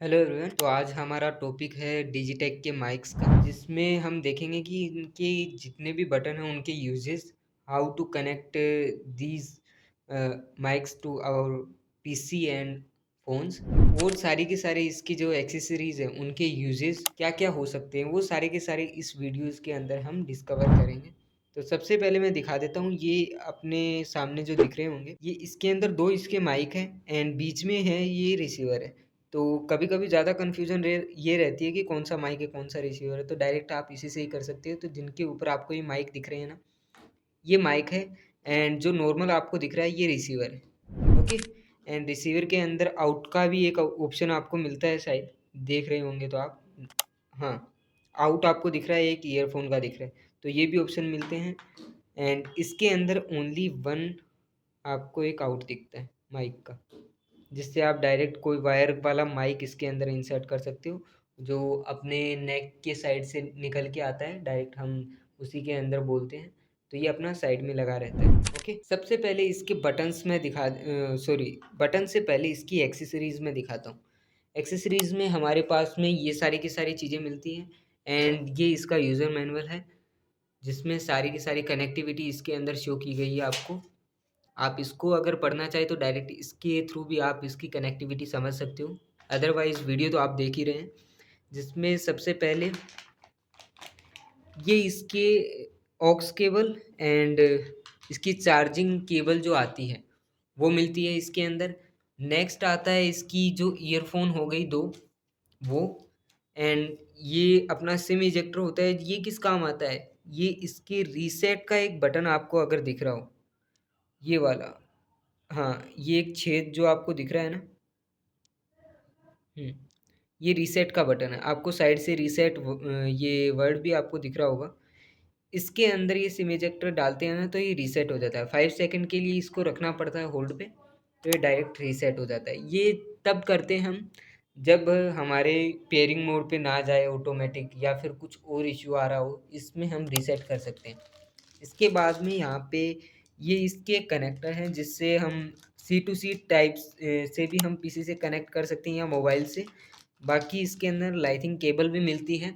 Hello everyone. तो आज हमारा टॉपिक है डिजिटेक के माइक्स का, जिसमें हम देखेंगे कि इनके जितने भी बटन हैं उनके uses, how to connect these mics to our PC and phones, और सारी के सारे इसकी जो एक्सेसरीज हैं उनके यूजेस क्या क्या हो सकते हैं, वो सारे के सारे इस वीडियोस के अंदर हम डिस्कवर करेंगे। तो सबसे पहले मैं दिखा देता हूँ, ये अपने सामने जो दिख रहे होंगे, ये इसके अंदर दो इसके माइक हैं एंड बीच में है ये रिसीवर है। तो कभी कभी ज़्यादा कन्फ्यूजन ये रहती है कि कौन सा माइक है कौन सा रिसीवर है, तो डायरेक्ट आप इसी से ही कर सकते हो। तो जिनके ऊपर आपको ये माइक दिख रहे हैं ना, ये माइक है, एंड जो नॉर्मल आपको दिख रहा है ये रिसीवर है। ओके। एंड रिसीवर के अंदर आउट का भी एक ऑप्शन आपको मिलता है, शायद देख रहे होंगे तो आप। हाँ, आउट आपको दिख रहा है, एक ईयरफोन का दिख रहा है, तो ये भी ऑप्शन मिलते हैं। एंड इसके अंदर ओनली वन आपको एक आउट दिखता है माइक का, जिससे आप डायरेक्ट कोई वायर वाला माइक इसके अंदर इंसर्ट कर सकते हो, जो अपने नेक के साइड से निकल के आता है डायरेक्ट, हम उसी के अंदर बोलते हैं। तो ये अपना साइड में लगा रहता है। ओके, सबसे पहले इसके बटन्स में सॉरी, बटन से पहले इसकी एक्सेसरीज में दिखाता हूँ। एक्सेसरीज में हमारे पास में ये सारी की सारी चीज़ें मिलती हैं, एंड ये इसका यूज़र मैनुअल है, जिसमें सारी की सारी कनेक्टिविटी इसके अंदर शो की गई है आपको। आप इसको अगर पढ़ना चाहें तो डायरेक्ट इसके थ्रू भी आप इसकी कनेक्टिविटी समझ सकते हो, अदरवाइज़ वीडियो तो आप देख ही रहे हैं। जिसमें सबसे पहले ये इसके ऑक्स केबल एंड इसकी चार्जिंग केबल जो आती है वो मिलती है इसके अंदर। नेक्स्ट आता है इसकी जो ईयरफोन हो गई दो, वो। एंड ये अपना सिम इजेक्टर होता है, ये किस काम आता है, ये इसके रीसेट का एक बटन आपको अगर दिख रहा हो, ये वाला। हाँ, ये एक छेद जो आपको दिख रहा है ना, हुँ, ये रीसेट का बटन है। आपको साइड से रीसेट ये वर्ड भी आपको दिख रहा होगा। इसके अंदर ये सिम इजेक्टर डालते हैं ना, तो ये रीसेट हो जाता है। 5 सेकंड के लिए इसको रखना पड़ता है होल्ड पे, तो ये डायरेक्ट रीसेट हो जाता है। ये तब करते हैं हम जब हमारे पेयरिंग मोड पे ना जाए ऑटोमेटिक, या फिर कुछ और इश्यू आ रहा हो, इसमें हम रीसेट कर सकते हैं। इसके बाद में यहाँ पे ये इसके कनेक्टर हैं, जिससे हम सी टू सी टाइप्स से भी हम पीसी से कनेक्ट कर सकते हैं या मोबाइल से। बाकी इसके अंदर लाइटिंग केबल भी मिलती है,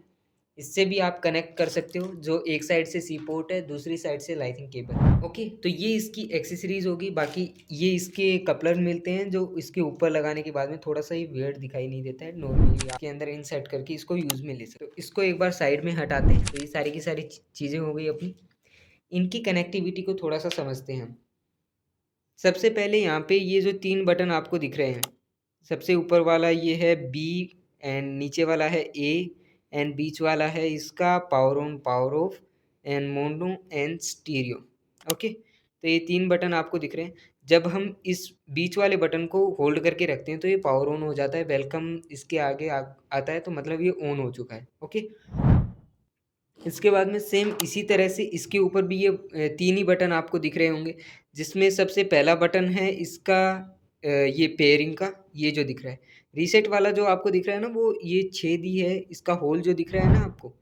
इससे भी आप कनेक्ट कर सकते हो, जो एक साइड से सी पोर्ट है, दूसरी साइड से लाइटिंग केबल। ओके, तो ये इसकी एक्सेसरीज होगी। बाकी ये इसके कपलर मिलते हैं, जो इसके ऊपर लगाने के बाद में थोड़ा सा ही वियर्ड दिखाई नहीं देता है, नॉर्मली आपके अंदर इंसर्ट करके इसको यूज़ में ले सकते हो। तो इसको एक बार साइड में हटाते हैं। तो ये सारी की सारी चीज़ें हो गई अपनी। इनकी कनेक्टिविटी को थोड़ा सा समझते हैं हम। सबसे पहले यहाँ पे ये जो 3 बटन आपको दिख रहे हैं, सबसे ऊपर वाला ये है बी, एंड नीचे वाला है ए, एंड बीच वाला है इसका power on power of and mono and stereo. Okay, तो ये 3 बटन आपको दिख रहे हैं। जब हम इस बीच वाले बटन को होल्ड करके रखते हैं तो ये पावर ऑन हो जाता है, वेलकम इसके आगे आता है, तो मतलब ये ऑन हो चुका है। ओके, इसके बाद में सेम इसी तरह से इसके ऊपर भी ये 3 ही बटन आपको दिख रहे होंगे, जिसमें सबसे पहला बटन है इसका ये पेयरिंग का, ये जो दिख रहा है। रीसेट वाला जो आपको दिख रहा है ना, वो ये छेद ही है, इसका होल जो दिख रहा है ना आपको,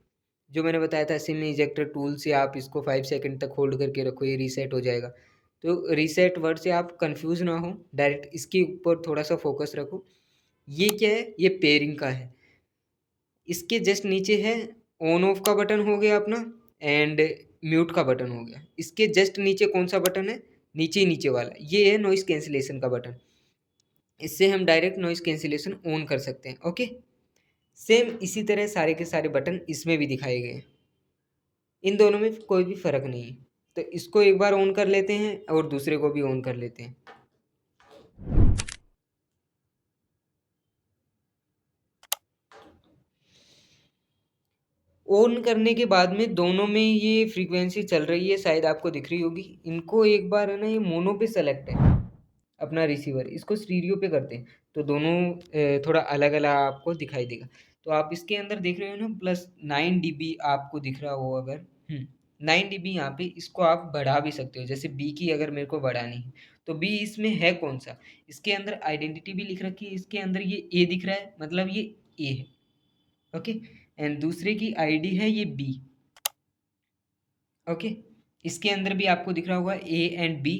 जो मैंने बताया था सिम इजेक्टर टूल से आप इसको 5 सेकंड तक होल्ड करके रखो, ये रीसेट हो जाएगा। तो रीसेट वर्ड से आप कंफ्यूज ना हो, डायरेक्ट इसके ऊपर थोड़ा सा फोकस रखो। ये क्या है, ये पेयरिंग का है। इसके जस्ट नीचे है ऑन ऑफ का बटन हो गया अपना, एंड म्यूट का बटन हो गया। इसके जस्ट नीचे कौन सा बटन है, नीचे ही नीचे वाला, ये है नॉइस कैंसिलेशन का बटन। इससे हम डायरेक्ट नॉइस कैंसिलेशन ऑन कर सकते हैं। ओके, सेम इसी तरह सारे के सारे बटन इसमें भी दिखाए गए हैं। इन दोनों में कोई भी फ़र्क नहीं है। तो इसको एक बार ऑन कर लेते हैं और दूसरे को भी ऑन कर लेते हैं। ऑन करने के बाद में दोनों में ये फ्रीक्वेंसी चल रही है, शायद आपको दिख रही होगी। इनको एक बार है ना, ये मोनो पे सेलेक्ट है अपना रिसीवर, इसको स्टीरियो पे करते हैं तो दोनों थोड़ा अलग अलग आपको दिखाई देगा। तो आप इसके अंदर देख रहे हो ना, प्लस 9 dB आपको दिख रहा हो अगर, 9 dB यहाँ पे, इसको आप बढ़ा भी सकते हो। जैसे बी की अगर मेरे को बढ़ानी है, तो बी इसमें है कौन सा, इसके अंदर आइडेंटिटी भी लिख रखी है, इसके अंदर ये ए दिख रहा है, मतलब ये ए है। ओके, एंड दूसरे की आईडी है ये बी। ओके, इसके अंदर भी आपको दिख रहा होगा ए एंड बी।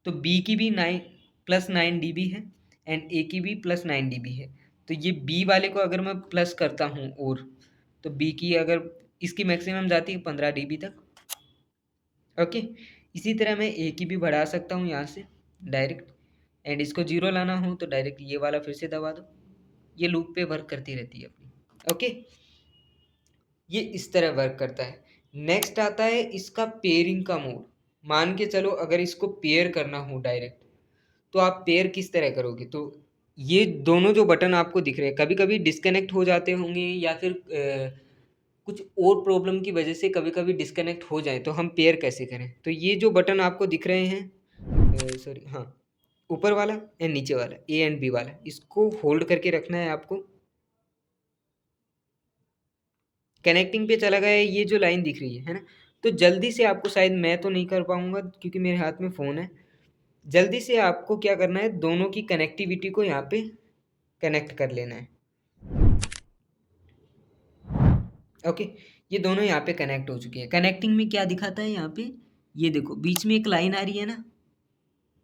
तो बी की भी 9 +9 dB है, एंड ए की भी +9 dB है। तो ये बी वाले को अगर मैं प्लस करता हूँ और, तो बी की अगर इसकी मैक्सिमम जाती है 15 dB तक। ओके, इसी तरह मैं ए की भी बढ़ा सकता हूँ यहाँ से डायरेक्ट, एंड इसको 0 लाना हो तो डायरेक्ट ये वाला फिर से दबा दो। ये लूप पे वर्क करती रहती है अपनी। ओके, ये इस तरह वर्क करता है। नेक्स्ट आता है इसका पेयरिंग का मोड। मान के चलो अगर इसको पेयर करना हो डायरेक्ट, तो आप पेयर किस तरह करोगे? तो ये दोनों जो बटन आपको दिख रहे हैं कभी कभी डिस्कनेक्ट हो जाते होंगे, या फिर कुछ और प्रॉब्लम की वजह से कभी कभी डिस्कनेक्ट हो जाए, तो हम पेयर कैसे करें? तो ये जो बटन आपको दिख रहे हैं, सॉरी हाँ, ऊपर वाला एंड नीचे वाला, ए एंड बी वाला, इसको होल्ड करके रखना है आपको। कनेक्टिंग पे चला गया है, ये जो लाइन दिख रही है ना, तो जल्दी से आपको, शायद मैं तो नहीं कर पाऊंगा क्योंकि मेरे हाथ में फ़ोन है, जल्दी से आपको क्या करना है, दोनों की कनेक्टिविटी को यहाँ पे कनेक्ट कर लेना है। ओके, ये दोनों यहाँ पे कनेक्ट हो चुके हैं। कनेक्टिंग में क्या दिखाता है यहाँ पे, ये देखो बीच में एक लाइन आ रही है ना,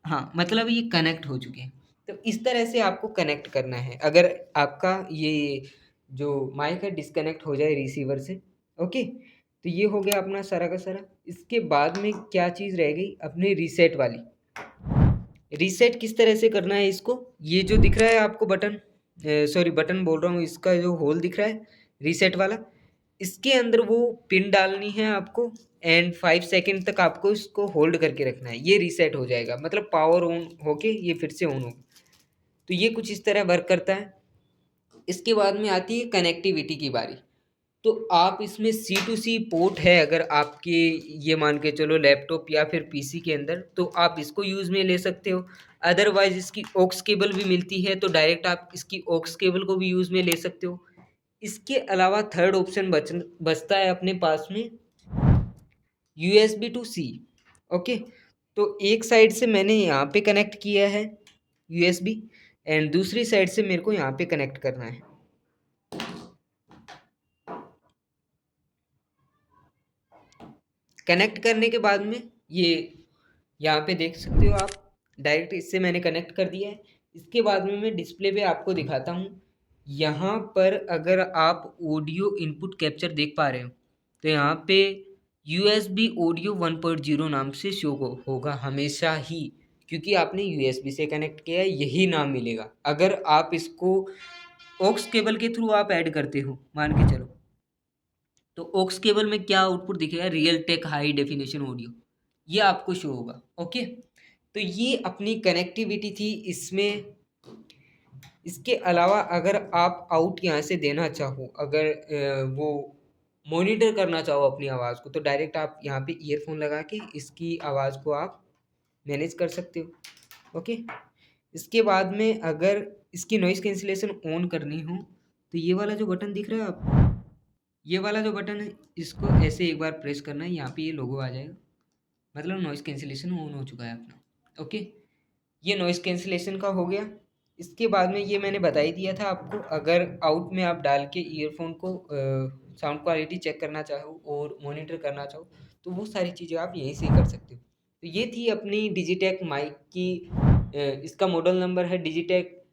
हाँ मतलब ये कनेक्ट हो चुके हैं। तो इस तरह से आपको कनेक्ट करना है अगर आपका ये जो माइक है डिस्कनेक्ट हो जाए रिसीवर से। ओके, तो ये हो गया अपना सारा का सारा। इसके बाद में क्या चीज़ रह गई, अपनी रीसेट वाली। रीसेट किस तरह से करना है इसको, ये जो दिख रहा है आपको बटन, सॉरी बटन बोल रहा हूँ, इसका जो होल दिख रहा है रीसेट वाला, इसके अंदर वो पिन डालनी है आपको, एंड 5 सेकेंड तक आपको इसको होल्ड करके रखना है। ये रीसेट हो जाएगा, मतलब पावर ऑन होके ये फिर से ऑन होगा। तो ये कुछ इस तरह वर्क करता है। इसके बाद में आती है कनेक्टिविटी की बारी। तो आप इसमें C2C पोर्ट है अगर आपके, ये मान के चलो लैपटॉप या फिर पीसी के अंदर, तो आप इसको यूज़ में ले सकते हो। अदरवाइज इसकी ऑक्स केबल भी मिलती है, तो डायरेक्ट आप इसकी ऑक्स केबल को भी यूज़ में ले सकते हो। इसके अलावा थर्ड ऑप्शन बचता है अपने पास में, USB to C। ओके, तो एक साइड से मैंने यहाँ पे कनेक्ट किया है USB, एंड दूसरी साइड से मेरे को यहाँ पे कनेक्ट करना है। कनेक्ट करने के बाद में ये यहाँ पे देख सकते हो आप, डायरेक्ट इससे मैंने कनेक्ट कर दिया है। इसके बाद में मैं डिस्प्ले पे आपको दिखाता हूँ। यहाँ पर अगर आप ऑडियो इनपुट कैप्चर देख पा रहे हो, तो यहाँ पे USB ऑडियो 1.0 नाम से शो होगा हमेशा ही, क्योंकि आपने USB से कनेक्ट किया है, यही नाम मिलेगा। अगर आप इसको ऑक्स केबल के थ्रू आप ऐड करते हो मान के चलो, तो ऑक्स केबल में क्या आउटपुट दिखेगा, real tech high definition audio, ये आपको शो होगा। ओके, तो ये अपनी कनेक्टिविटी थी इसमें। इसके अलावा अगर आप आउट यहाँ से देना चाहो, अगर वो मॉनिटर करना चाहो अपनी आवाज़ को, तो डायरेक्ट आप यहाँ पे ईयरफोन लगा के इसकी आवाज़ को आप मैनेज कर सकते हो। ओके, इसके बाद में अगर इसकी नॉइज़ कैंसिलेशन ऑन करनी हो, तो ये वाला जो बटन दिख रहा है आपको, ये वाला जो बटन है, इसको ऐसे एक बार प्रेस करना है, यहाँ पे ये लोगो आ जाएगा, मतलब नॉइज़ कैंसिलेशन ऑन हो चुका है अपना। ओके, ये नॉइज़ कैंसिलेशन का हो गया। इसके बाद में ये मैंने बता ही दिया था आपको, अगर आउट में आप डाल के ईयरफोन को साउंड क्वालिटी चेक करना चाहो और मॉनिटर करना चाहो, तो वो सारी चीज़ें आप यहीं से कर सकते हो। तो ये थी अपनी डिजिटेक माइक की, इसका मॉडल नंबर है डिजिटेक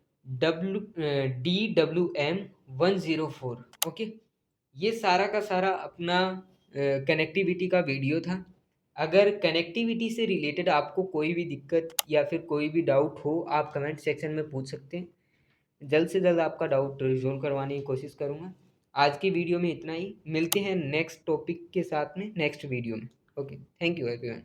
DWM104। ओके, ये सारा का सारा अपना कनेक्टिविटी का वीडियो था। अगर कनेक्टिविटी से रिलेटेड आपको कोई भी दिक्कत या फिर कोई भी डाउट हो, आप कमेंट सेक्शन में पूछ सकते हैं। जल्द से जल्द आपका डाउट रिजॉल्व करवाने की कोशिश करूँगा। आज की वीडियो में इतना ही, मिलते हैं नेक्स्ट टॉपिक के साथ में नेक्स्ट वीडियो में। Okay, thank you everyone.